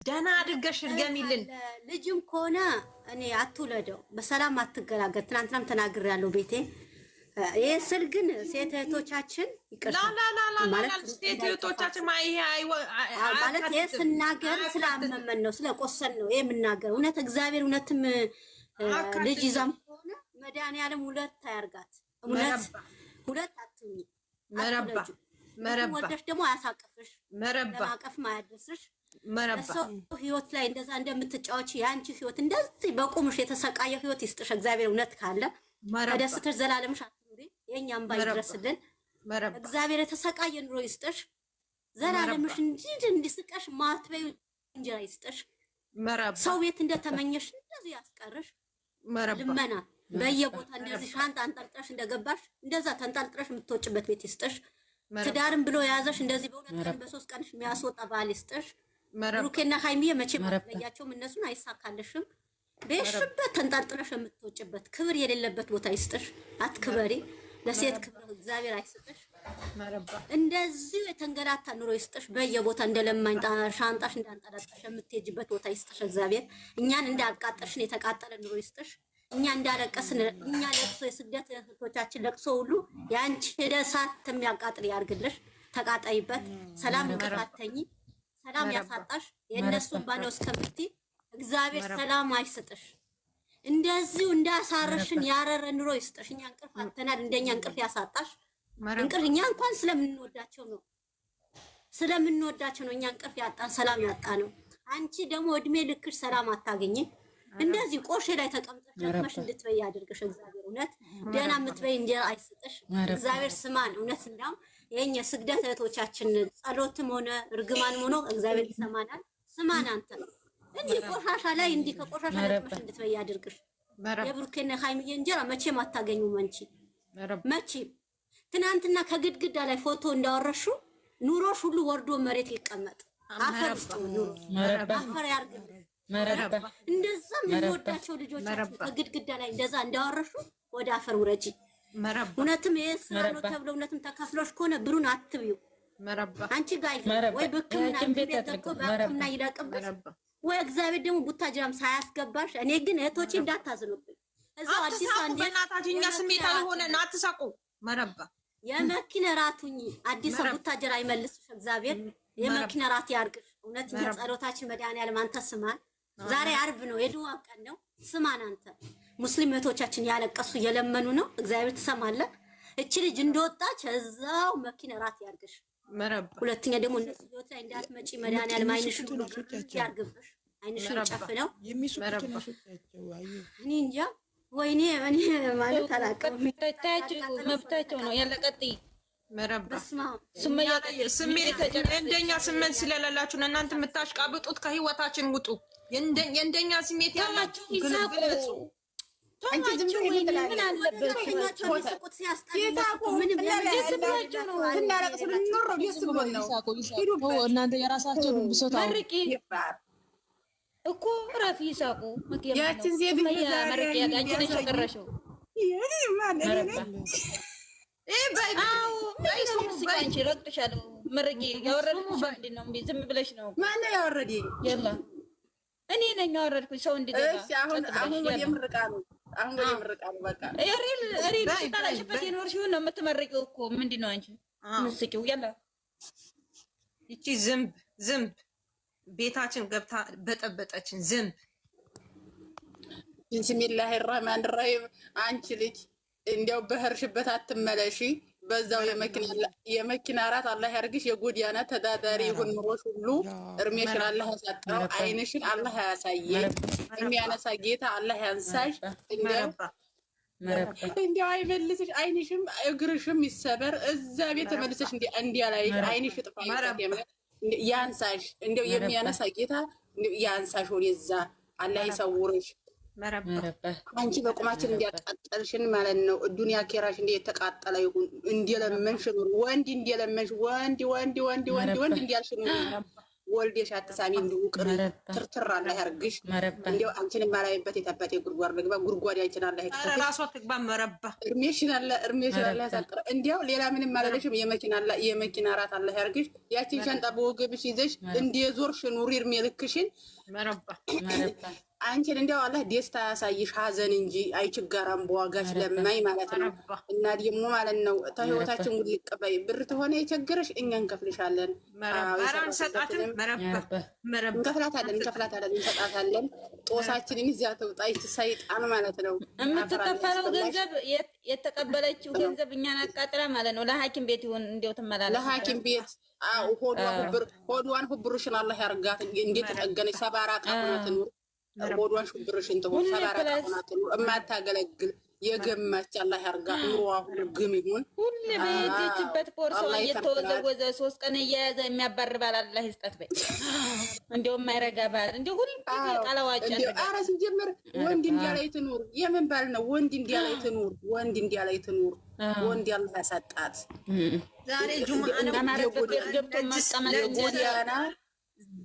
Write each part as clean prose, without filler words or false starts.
ደህና አድርገሽ እርገሚልን። ልጅም ከሆነ እኔ አትውለደው፣ በሰላም አትገላገል። ትናንትናም ተናግሬያለሁ ቤቴ። ይሄ ስል ግን ሴት እህቶቻችን ማለት ሴት እህቶቻችን ማለት ይሄ ስናገር ስላመመን ነው፣ ስለቆሰን ነው ይሄ የምናገር። እውነት እግዚአብሔር እውነትም ልጅ ይዛም ከሆነ መድኃኒዓለም ሁለት አያርጋት። እውነት ሁለት አትሁኝ። ወደሽ ደግሞ አያሳቅፍሽ፣ ለማቀፍም አያደርስሽ። ሰው ህይወት ላይ እንደዛ እንደምትጫወች የአንቺ ህይወት እንደዚህ በቁምሽ የተሰቃየ ህይወት ይስጥሽ እግዚአብሔር። እውነት ካለ ተደስተሽ ዘላለምሽ አትኑሪ። የእኛም ባይድረስልን እግዚአብሔር የተሰቃየ ኑሮ ይስጥሽ። ዘላለምሽ እንዲስቀሽ ማትበይ እንጀራ ይስጥሽ። ሰው ቤት እንደተመኘሽ እንደዚህ ያስቀርሽ። ልመና በየቦታ እንደዚህ ሻንጣ አንጠልጥለሽ እንደገባሽ እንደዛ ተንጠልጥለሽ የምትወጭበት ቤት ይስጥሽ። ትዳርም ብሎ የያዘሽ እንደዚህ በሁለት ቀን በሶስት ቀንሽ የሚያስወጣ ባል ይስጥሽ። ብሩኬና ሃይሚዬ መቼም አትለያቸውም። እነሱን አይሳካልሽም። በሽበት ተንጠልጥለሽ የምትወጭበት ክብር የሌለበት ቦታ ይስጥሽ። አትክበሪ። ለሴት ክብር እግዚአብሔር አይስጥሽ። እንደዚህ የተንገላታ ኑሮ ይስጥሽ። በየቦታ እንደለማኝ ሻንጣሽ እንዳንጠለጥለሽ የምትሄጂበት ቦታ ይስጥሽ እግዚአብሔር። እኛን እንዳቃጠልሽን የተቃጠለ ኑሮ ይስጥሽ። እኛ እንዳለቀስን እኛ ለቅሶ የስደት እህቶቻችን ለቅሶ ሁሉ ያንቺ ደሳት የሚያቃጥል ያርግልሽ። ተቃጣይበት። ሰላም እንቅፋተኝ ሰላም ያሳጣሽ። የእነሱን ባለው እስከምትይ እግዚአብሔር ሰላም አይስጥሽ። እንደዚሁ እንዳሳረሽን ያረረ ኑሮ ይስጥሽ። እኛ እንቅልፍ አጥተናል። እንደኛ እንቅልፍ ያሳጣሽ እንቅልፍ እኛ እንኳን ስለምንወዳቸው ነው እኛ እንቅልፍ ያጣን ሰላም ያጣ ነው። አንቺ ደግሞ እድሜ ልክሽ ሰላም አታገኝ። እንደዚህ ቆሼ ላይ ተቀምጠሽ ደክመሽ እንድትበይ ያድርግሽ እግዚአብሔር። እውነት ደህና የምትበይ እንጀራ አይስጥሽ እግዚአብሔር። ስማን እውነት እንዳም የኛ ስግደት እህቶቻችን ጸሎትም ሆነ እርግማንም ሆኖ እግዚአብሔር ይሰማናል። ስማን አንተ እንዲህ ቆሻሻ ላይ እንዲህ ከቆሻሻ ደክመሽ እንድትበይ ያድርግሽ። የብሩኬና ሃይሚዬ እንጀራ መቼም አታገኙም አንቺ መቼም። ትናንትና ከግድግዳ ላይ ፎቶ እንዳወረሹ ኑሮሽ ሁሉ ወርዶ መሬት ይቀመጥ። አፈር ኑሮ አፈር ያርግልሽ። እንደዛ የምንወዳቸው ልጆቻችን ከግድግዳ ላይ እንደዛ እንዳወረሹ ወደ አፈር ውረጂ። እውነትም ይሄ ስራ ነው ተብሎ እውነትም ተከፍሎሽ ከሆነ ብሩን አትብዩ። አንቺ ጋር ወይ በሕክምና በሕክምና ይለቅብሽ ወይ እግዚአብሔር ደግሞ ቡታጅራም ሳያስገባሽ። እኔ ግን እህቶቼ እንዳታዝኑብኝ እዛው አዲስ አንዴ በእናታችሁ እኛ ስሜታዊ ሆነን አትሳቁ። የመኪና ራቱኝ አዲስ ቡታጅራ ይመልስሽ እግዚአብሔር። የመኪና ራት ያርግሽ። እውነተኛ ጸሎታችን መድኃኒዓለም አንተ ስማን። ዛሬ አርብ ነው፣ የድዋ ቀን ነው። ስማን አንተ። ሙስሊም እህቶቻችን ያለቀሱ እየለመኑ ነው። እግዚአብሔር ትሰማለህ። እቺ ልጅ እንደወጣች እዛው መኪና ራት ያርግሽ። ሁለተኛ ደግሞ እነዚህ ህይወት ላይ እንዳትመጪ መድኃኒዓለም ዓይንሽን ያርግብሽ። ዓይንሽን ጨፍነው እኔ እንጃ ወይኔ እኔ ማለት አላውቅም። መብታቸው ነው ያለቀጥይ እንደኛ ስሜት ስለሌላችሁ እናንተ የምታሽቃብጡት ከህይወታችን ውጡ። የእንደኛ ስሜት ያላችሁ ግልጽ ምን አለበት? እናንተ የራሳቸው ብሶታ እኮ ራፊ ይሳቁ። ያችን ሴት መርቂ አንቺ ነሽ የቀረሽው። አንቺ ረግጥሻለሁ። መርቂ ያወረድኩሽ ምንድን ነው? ዝም ብለሽ ነው። ማነው ያወረደኝ? የላ እኔ ነኝ ያወረድኩሽ። ሰው እንዲደጋ አሁን ወደ ምርቃ ነው። በቃ ሪል ስታላሽበት የኖርሽውን ነው የምትመርቂው እኮ። ምንድን ነው አንቺ ምስቂው? ያላ ይቺ ዝምብ ቤታችን ገብታ በጠበጠችን ዝምብ። ቢስሚላሂ ረህማን ረሂም። አንቺ ልጅ እንዲያው በህርሽበት አትመለሺ። በዛው የመኪና ራት አላህ ያርግሽ። የጎዳና ተዳዳሪ ይሁን ኑሮሽ ሁሉ። እርሜሽን አላህ ያሳጥረው። ዓይንሽን አላህ ያሳየኝ። የሚያነሳ ጌታ አላህ ያንሳሽ። እንዲያው አይመልስሽ። ዓይንሽም እግርሽም ይሰበር። እዛ ቤት ተመልሰሽ እንዲያ ላይ ዓይንሽ ጥፋ ያንሳሽ። እንዲያው የሚያነሳ ጌታ ያንሳሽ። ወደዛ አላህ ይሰውርሽ። አንቺ በቁማችን እንዲያቃጠልሽን ማለት ነው። ዱንያ ኬራሽ እንደ የተቃጠለ ይሁን። እንደለመንሽ ኑር። ወንድ እንደለመንሽ ወንድ እንዲያልሽ ኑር። ወልደሽ አትሳሚ። እንዲሁ ቅሪ ትርትር አላህ ያርግሽ። እንዲሁ አንቺን ማላይበት የታባቴ ጉድጓድ ልግባ ጉድጓድ ያንቺን አላህ ይክተት። ራሷ ትግባ መረባ እርሜሽን አላህ ያሳጥር። እንዲሁ ሌላ ምንም ማለለሽም። የመኪና ራት አላህ ያርግሽ። ያቺን ሻንጣ በወገብሽ ይዘሽ እንደዞርሽ ኑሪ እድሜ ልክሽን መረባ አንቺን እንዲያው አላህ ደስታ ያሳይሽ ሀዘን እንጂ አይችጋራም በዋጋሽ ለማይ ማለት ነው። እና ደግሞ ማለት ነው ተህይወታችን ጉድ ልቀበይ ብር ተሆነ የቸገረሽ እኛ እንከፍልሻለን። እንከፍላታለን እንሰጣታለን። ጦሳችንን ይዛ ተውጣይ ሰይጣን ማለት ነው። የምትከፈለው ገንዘብ የተቀበለችው ገንዘብ እኛን አቃጥላ ማለት ነው። ለሐኪም ቤት ይሁን እንዲያው ትመላለች ለሐኪም ቤት ሆዷን ሁብርሽን አላህ ያርጋት። እንዴት ተጠገነች ሰባራ ቀናት ነው ሆዷን ሽብርሽን ተሆን ሰባራ ቀናት ነው የማታገለግል የገማች አላህ ያርጋ። ኑሮዋ ሁሉ ግም ይሁን ሁሉ በየትበት ፖርሶ እየተወዘወዘ 3 ቀን እየያዘ የሚያባር ባል አላህ ይስጣት። በይ እንደው የማይረጋ ባል እንደው ሁሉ ቃላዋጭ ኧረ ሲጀምር ወንድ እንዲያላይ ትኑር። የምን ባል ነው ወንድ እንዲያላይ ትኑር? ወንድ እንዲያላይ ትኑር። ወንድ ያላህ ያሳጣት። ዛሬ ጁማአ ነው ገብቶ ማስቀመጥ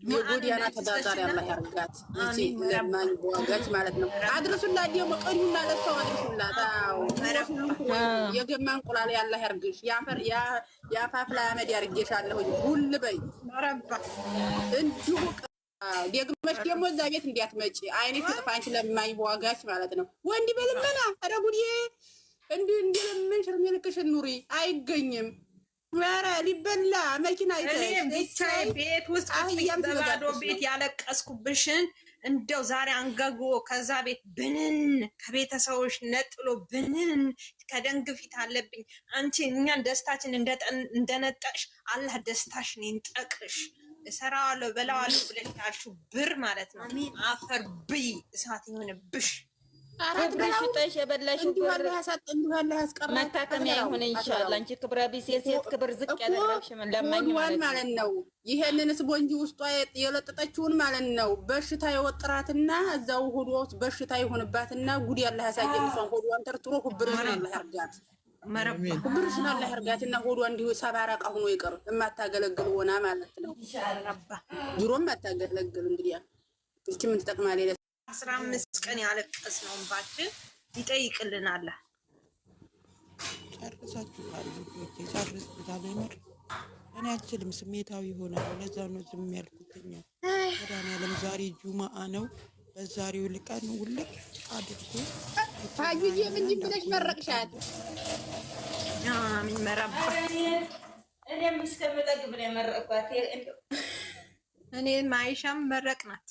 የጎዲያና ተዳዳሪ አላህ ያርጋት። እቺ ለማኝ በዋጋች ማለት ነው። አድርሱላት ደግሞ ቀኙና ለሰው አድርሱላት። አዎ የገማ እንቁላል ያላህ ያርግሽ። ያፋፍላ አመድ ያርግሻለሁ። ሁሉ በይ ረባ እንዲሁ ደግመሽ ደግሞ እዛ ቤት እንዲያትመጪ አይኔ ተጥፋንሽ ለማኝ በዋጋች ማለት ነው። ወንድ በልመና አረጉዲ እንዲለምንሽ እድሜ ልክሽን ኑሪ። አይገኝም ኧረ ሊበላ መኪና ብቻዬ ቤት ውስጥ በባዶ ቤት ያለቀስኩብሽን እንደው ዛሬ አንገጎ ከዛ ቤት ብንን ከቤተሰቦች ነጥሎ ብንን ከደም ግፊት አለብኝ። አንቺ እኛን ደስታችን እንደነጠቅሽ አላህ ደስታሽን ይንጠቅሽ። እሰራዋለሁ በላዋለሁ ብለሽ ያልሽው ብር ማለት ነው። አፈር ብይ እሳት ይሆንብሽ። ሽጠሽ የበላሽው ብር መታከሚያ ይሁን ኢንሻአላህ። አንቺ ክብረ ቢስ የሴት ክብር ዝቅ ያደረግሽ ምን ለማኝ ማለት ነው። ይሄንን ስፖንጂ ውስጧ የለጠጠችውን ማለት ነው በሽታ የወጥራትና እዛው ሆዷ ውስጥ በሽታ ይሆንባትና ጉድ ያላህ ያሳየን። እሷን ሆዷን ተርትሮ ሁብርሽን አላህ ያርጋት። ሁብርሽን አላህ ያርጋትና ሆዷ እንዲሁ ሰባራቃ ሆኖ ይቀር የማታገለግል ሆና ማለት ነው። ድሮም ማታገለግል እንግዲህ እቺ ምን ትጠቅማለች? 15 ቀን ያለቀስ ነው እንባችን ይጠይቅልናል። ጨርሳችኋል። ጨርሳችኋል። የምር እኔ አልችልም፣ ስሜታዊ ሆናለሁ። ለዛ ነው ዝም ያልኩትኛ። መድኃኒዓለም ዛሬ ጁማአ ነው። በዛሬው ልቀን ውልቅ አድርጎ ታዩዬ ምን ብለሽ መረቅሻት? አሚን መረባ እኔም እስከምጠግብ ነው የመረቅኳት። እኔ ማይሻም መረቅናት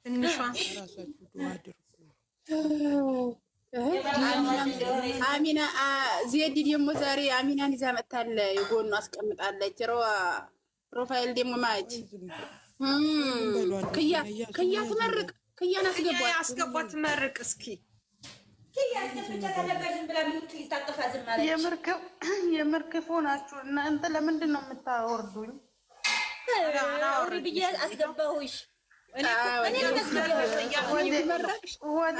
ትንሿ አሚና ዜዲ ደግሞ ዛሬ አሚናን ይዛ መጣለ። የጎኑ አስቀምጣለች። ፕሮፋይል ደግሞ ማች ከያ ትመርቅ ከያን አስገቧት ትመርቅ። እስኪ የምርክፉ ናችሁ እናንተ። ለምንድን ነው የምታወርዱኝ? አውሪ ብዬ አስገባሁሽ። ወደ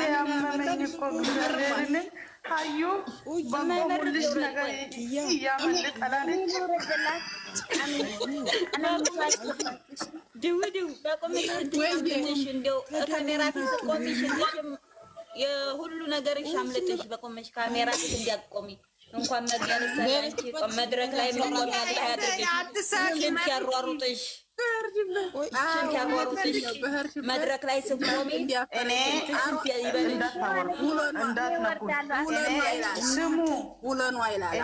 ያመመኝ እኮ እግዚአብሔርን ሀዩ በሞሙልሽ ነገር እያመልጠላለች። ድውድው በቆምሽ እንደው ካሜራ ፊት ቆሚሽ የሁሉ ነገርሽ አምልጥሽ በቆምሽ ካሜራ ፊት እንዲያቆሚ እንኳን መድረክ ላይ መቆም ያለ ያድርግሽ። ሽንት ያሯሩጥሽ መድረክ ላይ ስቆሚ ስሙ ውለኗ ይላል።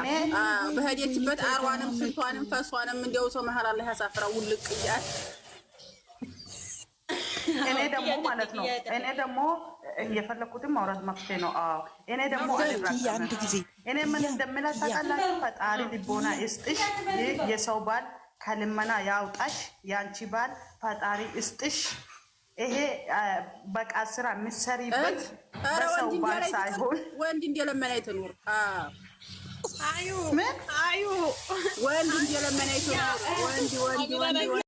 በሄደችበት አርዋንም ሽንቷንም ፈሷንም እንዲያው ሰው መሀል አላህ ያሳፍራው። ውልቅ እያል እኔ ደግሞ ማለት ነው። እኔ ደግሞ እየፈለኩትም ማውራት መፍትሄ ነው። እኔ ደግሞ አንድ ጊዜ እኔ ምን እንደምላት ታውቃላችሁ? ፈጣሪ ልቦና ይስጥሽ። የሰው ባል ከልመና ያውጣሽ። ያንቺ ባል ፈጣሪ ይስጥሽ። ይሄ በቃ ስራ የምትሰሪበት በሰው ባል ሳይሆን ወንድ እንደለመና ይትኑር። አዩ ወንድ እንደለመና ይትኑር። ወንድ